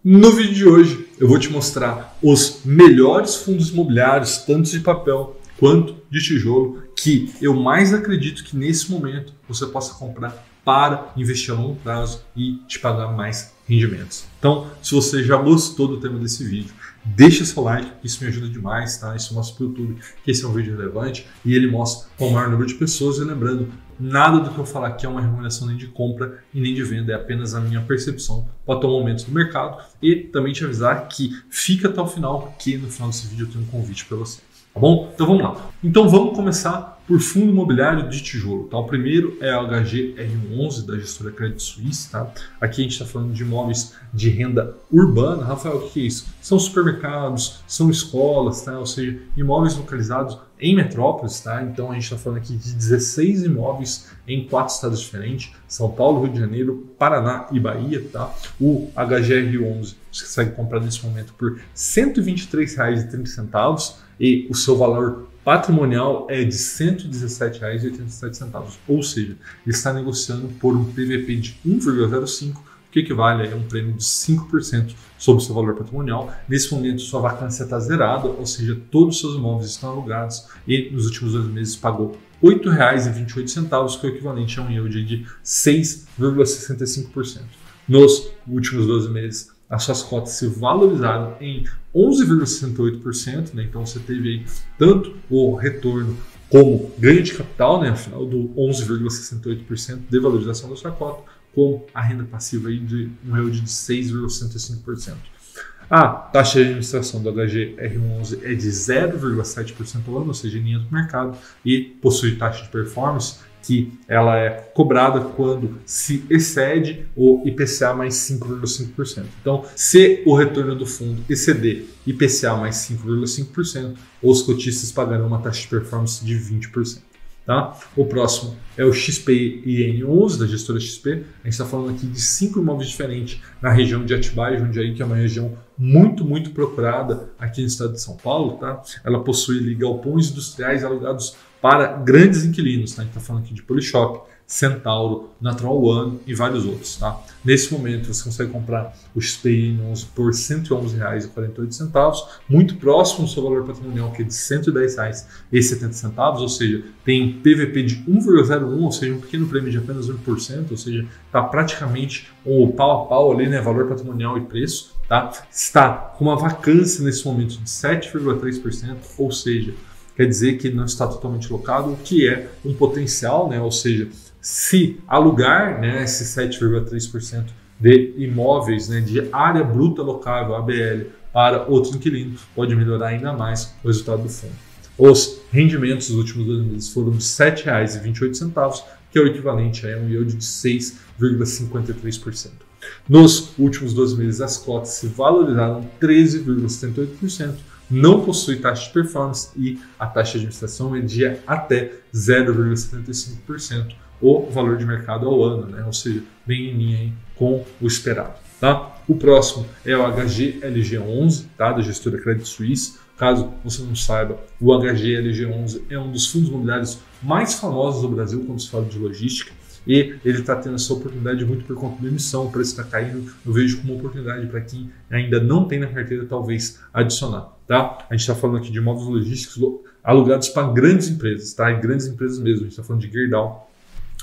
No vídeo de hoje eu vou te mostrar os melhores fundos imobiliários, tanto de papel quanto de tijolo, que eu mais acredito que nesse momento você possa comprar para investir a longo prazo e te pagar mais rendimentos. Então, se você já gostou do tema desse vídeo, deixa seu like, isso me ajuda demais, tá? Isso mostra para o YouTube que esse é um vídeo relevante e ele mostra para o maior número de pessoas. E lembrando, nada do que eu falar aqui é uma recomendação nem de compra e nem de venda, é apenas a minha percepção para o atual momento do mercado. E também te avisar que fica até o final, porque no final desse vídeo eu tenho um convite para você. Tá bom? Então vamos lá. Então vamos começar por fundo imobiliário de tijolo. Tá? O primeiro é a HGR11 da gestora Credit Suisse. Tá? Aqui a gente está falando de imóveis de renda urbana. Rafael, o que é isso? São supermercados, são escolas, tá? Ou seja, imóveis localizados em metrópoles. Tá? Então a gente está falando aqui de 16 imóveis em 4 estados diferentes: São Paulo, Rio de Janeiro, Paraná e Bahia. Tá? O HGR11 você consegue comprar nesse momento por R$ 123,30 e o seu valor patrimonial é de R$ 117,87, ou seja, ele está negociando por um PVP de 1,05, que equivale a um prêmio de 5% sobre o seu valor patrimonial. Nesse momento, sua vacância está zerada, ou seja, todos os seus imóveis estão alugados e nos últimos 2 meses pagou R$ 8,28, que é o equivalente a um yield de 6,65%. Nos últimos 12 meses, as suas cotas se valorizaram em 11,68%, né? Então você teve aí tanto o retorno como ganho de capital, né? Afinal do 11,68% de valorização da sua cota, como a renda passiva aí de um yield de 6,65%. A taxa de administração do HGR11 é de 0,7% ao ano, ou seja, em linha do mercado, e possui taxa de performance que ela é cobrada quando se excede o IPCA mais 5,5%. Então, se o retorno do fundo exceder IPCA mais 5,5%, os cotistas pagarão uma taxa de performance de 20%. Tá? O próximo é o XPIN11 da gestora XP. A gente está falando aqui de 5 imóveis diferentes na região de Atibaia e Jundiaí, que é uma região muito procurada aqui no estado de São Paulo. Tá? Ela possui ali galpões industriais alugados para grandes inquilinos. Tá? A gente está falando aqui de Polishop, Centauro, Natural One e vários outros. Tá? Nesse momento você consegue comprar o XPIN11 por R$ 111,48, muito próximo do seu valor patrimonial, que é de R$ 110,70, ou seja, tem um PVP de 1,01, ou seja, um pequeno prêmio de apenas 1%, ou seja, está praticamente o pau a pau ali, né, valor patrimonial e preço. Tá? Está com uma vacância nesse momento de 7,3%, ou seja, quer dizer que não está totalmente locado, o que é um potencial, né? Ou seja, se alugar, né, esse 7,3% de imóveis, né, de área bruta locável, ABL, para outro inquilino, pode melhorar ainda mais o resultado do fundo. Os rendimentos dos últimos 2 meses foram de R$ 7,28, que é o equivalente a um yield de 6,53%. Nos últimos 12 meses, as cotas se valorizaram 13,78%, não possui taxa de performance e a taxa de administração é de até 0,75% o valor de mercado ao ano, né? Ou seja, bem em linha aí com o esperado. Tá? O próximo é o HGLG11, tá? Da gestora Credit Suisse. Caso você não saiba, o HGLG11 é um dos fundos imobiliários mais famosos do Brasil quando se fala de logística. E ele está tendo essa oportunidade muito por conta da emissão, o preço está caindo. Eu vejo como uma oportunidade para quem ainda não tem na carteira, talvez adicionar. Tá? A gente está falando aqui de imóveis logísticos alugados para grandes empresas, tá? E grandes empresas mesmo. A gente está falando de Gerdau,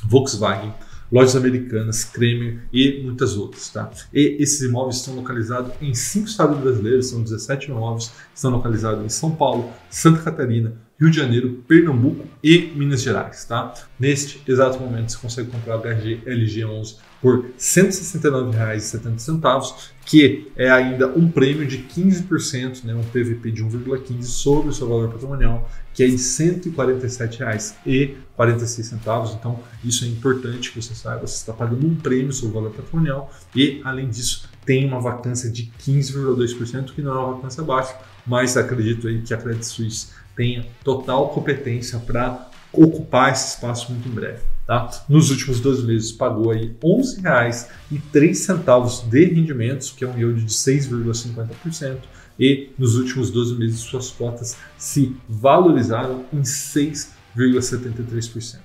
Volkswagen, Lojas Americanas, Kremer e muitas outras. Tá? E esses imóveis estão localizados em 5 estados brasileiros, são 17 imóveis, estão localizados em São Paulo, Santa Catarina, Rio de Janeiro, Pernambuco e Minas Gerais. Tá? Neste exato momento você consegue comprar o HGLG11 por R$ 169,70, que é ainda um prêmio de 15%, né, um PVP de 1,15 sobre o seu valor patrimonial, que é de R$ 147,46. Então, isso é importante que você saiba, você está pagando um prêmio sobre o valor patrimonial e, além disso, tem uma vacância de 15,2%, que não é uma vacância baixa, mas acredito aí que a Credit Suisse tenha total competência para ocupar esse espaço muito em breve. Tá? Nos últimos 12 meses pagou aí R$ 11,03 de rendimentos, que é um yield de 6,50%, e nos últimos 12 meses suas cotas se valorizaram em 6,73%.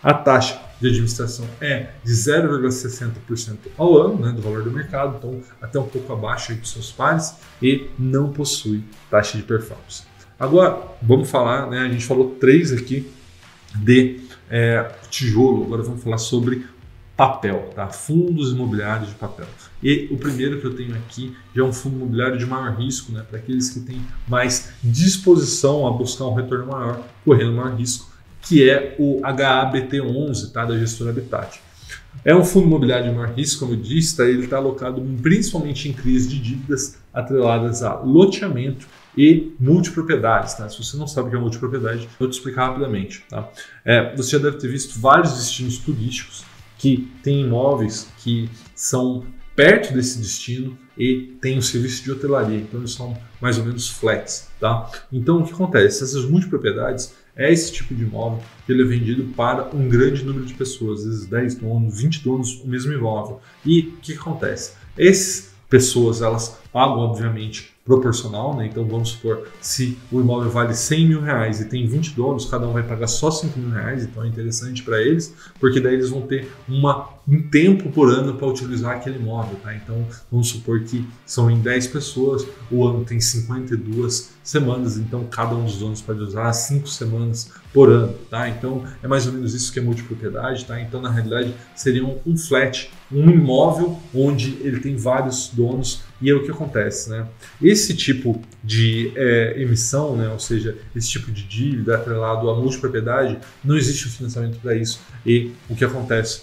A taxa de administração é de 0,60% ao ano, né, do valor do mercado, então até um pouco abaixo aí dos seus pares, e não possui taxa de performance. Agora, vamos falar, né, a gente falou 3 aqui de tijolo, agora vamos falar sobre papel, tá? Fundos imobiliários de papel. E o primeiro que eu tenho aqui já é um fundo imobiliário de maior risco, né, para aqueles que têm mais disposição a buscar um retorno maior, correndo maior risco, que é o HABT11, tá, da gestora Habitat. É um fundo imobiliário de maior risco, como eu disse, tá? Ele está alocado principalmente em crise de dívidas atreladas a loteamento e multipropriedades. Tá? Se você não sabe o que é multipropriedade, eu vou te explicar rapidamente. Tá? Você já deve ter visto vários destinos turísticos que têm imóveis que são perto desse destino e tem o serviço de hotelaria, então eles são mais ou menos flats. Tá? Então o que acontece? Essas multipropriedades é esse tipo de imóvel que ele é vendido para um grande número de pessoas, às vezes 10 donos, 20 donos, o mesmo imóvel. E o que acontece? Essas pessoas, elas pagam, obviamente, proporcional, né? Então vamos supor, se o imóvel vale 100 mil reais e tem 20 donos, cada um vai pagar só 5 mil reais, então é interessante para eles, porque daí eles vão ter um tempo por ano para utilizar aquele imóvel, tá? Então vamos supor que são em 10 pessoas, o ano tem 52 semanas, então cada um dos donos pode usar 5 semanas por ano, tá? Então é mais ou menos isso que é multipropriedade, tá? Então na realidade seria um flat, um imóvel onde ele tem vários donos. E é o que acontece, né? Esse tipo de emissão, né? Ou seja, esse tipo de dívida atrelado à multipropriedade, não existe um financiamento para isso. E o que acontece?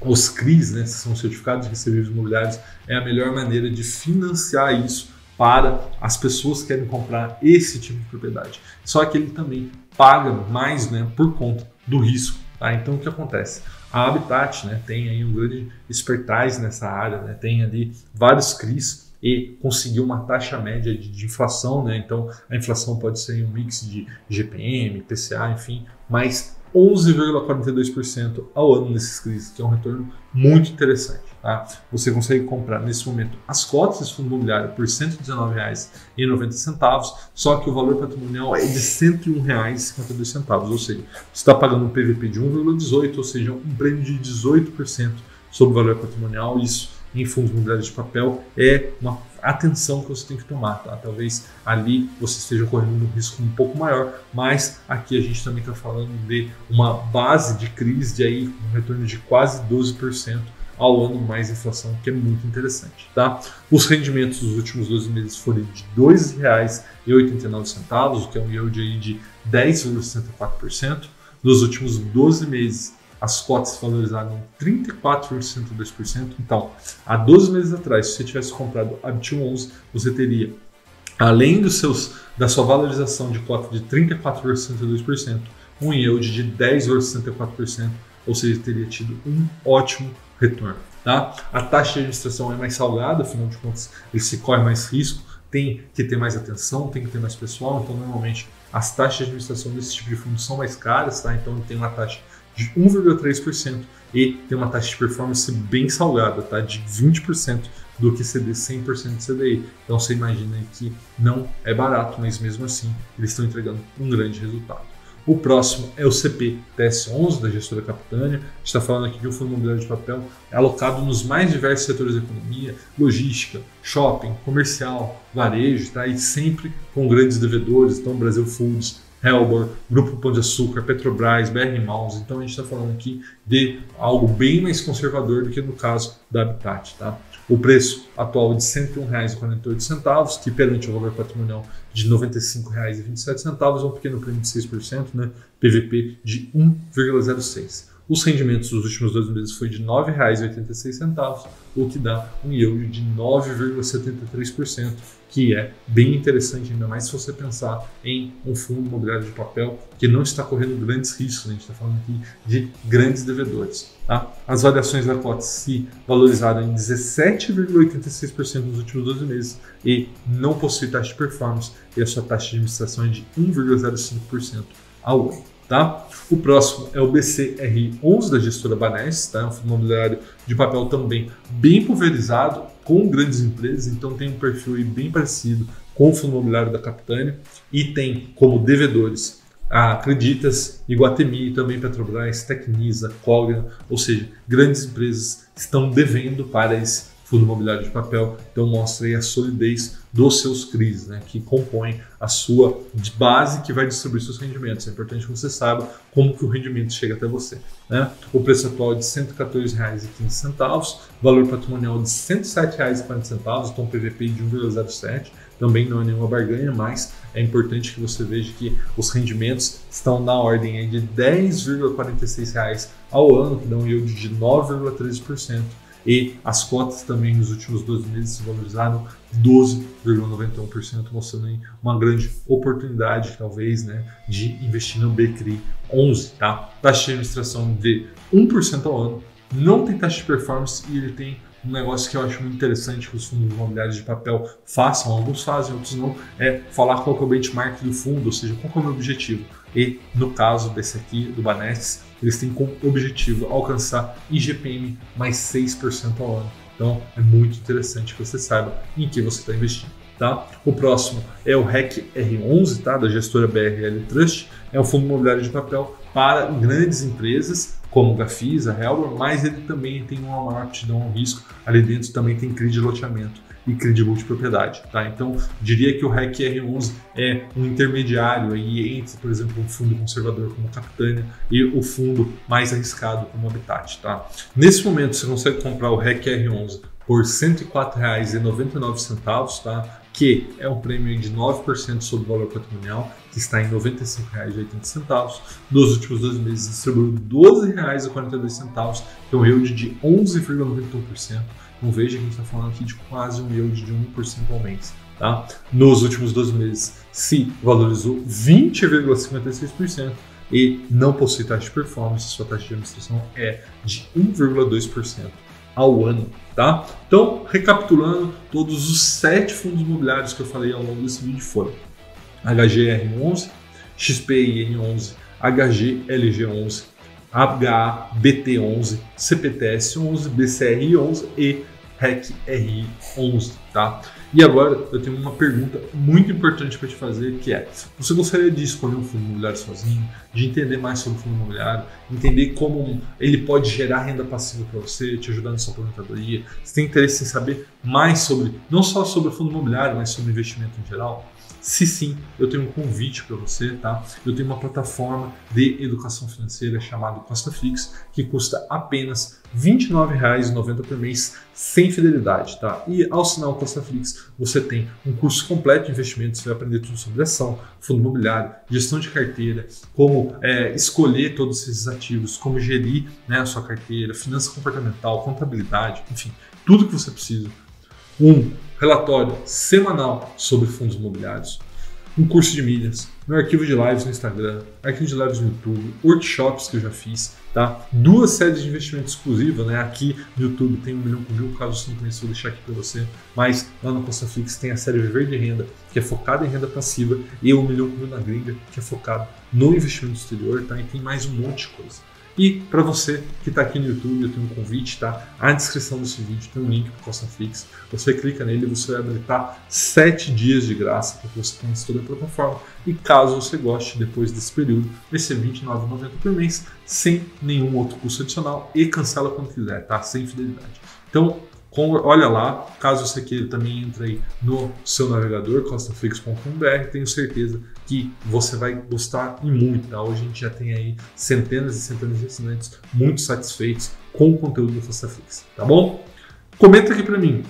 Os CRIs, né? São certificados de recebíveis imobiliários, é a melhor maneira de financiar isso para as pessoas que querem comprar esse tipo de propriedade. Só que ele também paga mais, né? Por conta do risco. Tá? Então o que acontece? A Habitat, né, tem aí um grande expertise nessa área, né, tem ali vários CRIs e conseguiu uma taxa média de inflação, né, então a inflação pode ser um mix de GPM, PCA, enfim, mas 11,42% ao ano nesses CRIs, que é um retorno muito interessante. Tá? Você consegue comprar nesse momento as cotas desse fundo imobiliário por R$ 119,90, só que o valor patrimonial é de R$ 101,52, ou seja, você está pagando um PVP de 1,18, ou seja, um prêmio de 18% sobre o valor patrimonial. Isso em fundos imobiliários de papel é uma atenção que você tem que tomar, tá? Talvez ali você esteja correndo um risco um pouco maior, mas aqui a gente também está falando de uma base de crise de aí um retorno de quase 12% ao ano, mais inflação, que é muito interessante, tá? Os rendimentos dos últimos 12 meses foram de R$ 2,89, o que é um yield aí de 10,64%. Nos últimos 12 meses, as cotas se valorizaram 34,62%. Então, há 12 meses atrás, se você tivesse comprado a BT11, você teria, além da sua valorização de cota de 34,62%, um yield de 10,64%, ou seja, teria tido um ótimo retorno. Tá? A taxa de administração é mais salgada, afinal de contas, ele se corre mais risco, tem que ter mais atenção, tem que ter mais pessoal, então normalmente as taxas de administração desse tipo de fundo são mais caras, tá? Então ele tem uma taxa de 1,3% e tem uma taxa de performance bem salgada, tá? De 20% do que CD 100% de CDI. Então você imagina que não é barato, mas mesmo assim eles estão entregando um grande resultado. O próximo é o CP-TS11 da gestora Capitânia. A gente está falando aqui de um fundo imobiliário de papel alocado nos mais diversos setores da economia, logística, shopping, comercial, varejo, tá? E sempre com grandes devedores, então Brasil Foods, Helbor, Grupo Pão de Açúcar, Petrobras, BR Malls. Então a gente está falando aqui de algo bem mais conservador do que no caso da Habitat. Tá? O preço atual é de R$ 101,48, que perante o valor patrimonial de R$ 95,27, um pequeno prêmio de 6%, né? PVP de 1,06%. Os rendimentos dos últimos 12 meses foi de R$ 9,86, o que dá um yield de 9,73%, que é bem interessante, ainda mais se você pensar em um fundo imobiliário de papel que não está correndo grandes riscos, né? A gente está falando aqui de grandes devedores. Tá? As variações da cota se valorizaram em 17,86% nos últimos 12 meses e não possui taxa de performance, e a sua taxa de administração é de 1,05% ao ano. Tá? O próximo é o BCR11 da gestora Banesp, tá? Um fundo imobiliário de papel também bem pulverizado, com grandes empresas, então tem um perfil aí bem parecido com o fundo imobiliário da Capitânia e tem como devedores a Acreditas, Iguatemi, também Petrobras, Tecnisa, Cogna, ou seja, grandes empresas estão devendo para esse fundo imobiliário de papel. Então mostra aí a solidez dos seus CRIs, né, que compõem a sua base que vai distribuir seus rendimentos. É importante que você saiba como que o rendimento chega até você, né? O preço atual é de R$ 114,15, valor patrimonial de R$ 107,40, então PVP de 1,07. Também não é nenhuma barganha, mas é importante que você veja que os rendimentos estão na ordem aí de R$ 10,46 ao ano, que dá um yield de 9,13%. E as cotas também nos últimos 12 meses se valorizaram 12,91%, mostrando aí uma grande oportunidade, talvez, né, de investir no BCRI 11, tá? Taxa de administração de 1% ao ano, não tem taxa de performance e ele tem um negócio que eu acho muito interessante que os fundos imobiliários de papel façam, alguns fazem, outros não, é falar qual que é o benchmark do fundo, ou seja, qual que é o meu objetivo. E no caso desse aqui, do Banestes, eles têm como objetivo alcançar IGPM mais 6% ao ano. Então é muito interessante que você saiba em que você está investindo. Tá? O próximo é o REC R11, tá? Da gestora BRL Trust, é um fundo imobiliário de papel para grandes empresas como Gafisa, Helber, mas ele também tem uma maior aptidão ao risco. Ali dentro também tem CRI de loteamento e CRI de multipropriedade, tá? Então, diria que o REC R11 é um intermediário aí entre, por exemplo, um fundo conservador como Capitânia e o fundo mais arriscado como Habitat, tá? Nesse momento, você consegue comprar o REC R11 por R$ 104,99, tá? Que é um prêmio de 9% sobre o valor patrimonial, que está em R$ 95,80. Nos últimos 12 meses distribuiu R$ 12,42, que é um yield de 11,91%. Então veja que a gente está falando aqui de quase um yield de 1% ao mês. Tá? Nos últimos 12 meses se valorizou 20,56% e não possui taxa de performance, sua taxa de administração é de 1,2% ao ano, tá? Então, recapitulando, todos os 7 fundos imobiliários que eu falei ao longo desse vídeo foram HGR11, XPIN11, HGLG11, HABT11, CPTS11, BCRI11 e REC-RI11, tá? E agora eu tenho uma pergunta muito importante para te fazer, que é: você gostaria de escolher um fundo imobiliário sozinho, de entender mais sobre o fundo imobiliário, entender como ele pode gerar renda passiva para você, te ajudar na sua aposentadoria? Você tem interesse em saber mais sobre, não só sobre o fundo imobiliário, mas sobre investimento em geral? Se sim, eu tenho um convite para você, tá? Eu tenho uma plataforma de educação financeira chamada CostaFlix, que custa apenas R$ 29,90 por mês, sem fidelidade, tá? E ao assinar o CostaFlix, você tem um curso completo de investimentos, você vai aprender tudo sobre ação, fundo imobiliário, gestão de carteira, como escolher todos esses ativos, como gerir, né, a sua carteira, finança comportamental, contabilidade, enfim, tudo que você precisa. Um relatório semanal sobre fundos imobiliários, um curso de milhas, meu arquivo de lives no Instagram, arquivo de lives no YouTube, workshops que eu já fiz, tá? 2 séries de investimento exclusiva, né? Aqui no YouTube tem 1 milhão por mil, caso você não conheça, vou deixar aqui para você, mas lá no CostaFlix tem a série Viver de Renda, que é focada em renda passiva, e 1 milhão por mil na gringa, que é focado no investimento exterior, tá? E tem mais um monte de coisa. E para você que está aqui no YouTube, eu tenho um convite, tá? Na descrição desse vídeo tem um link para o CostaFlix. Você clica nele e você vai habilitar 7 dias de graça para que você conheça toda a plataforma. E caso você goste, depois desse período, vai ser R$ 29,90 por mês, sem nenhum outro custo adicional e cancela quando quiser, tá? Sem fidelidade. Então, olha lá, caso você queira também entre aí no seu navegador, costaflix.com.br, tenho certeza que você vai gostar e muito, tá? Hoje a gente já tem aí centenas e centenas de assinantes muito satisfeitos com o conteúdo do CostaFlix, tá bom? Comenta aqui para mim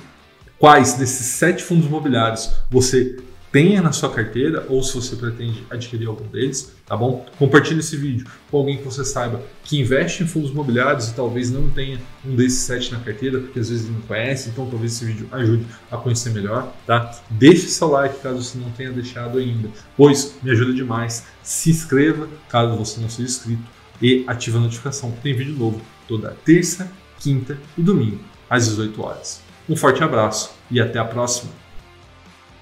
quais desses 7 fundos imobiliários você tenha na sua carteira ou se você pretende adquirir algum deles, tá bom? Compartilhe esse vídeo com alguém que você saiba que investe em fundos imobiliários e talvez não tenha um desses 7 na carteira, porque às vezes ele não conhece, então talvez esse vídeo ajude a conhecer melhor, tá? Deixe seu like caso você não tenha deixado ainda, pois me ajuda demais. Se inscreva caso você não seja inscrito e ative a notificação, porque tem vídeo novo toda terça, quinta e domingo, às 18 horas. Um forte abraço e até a próxima!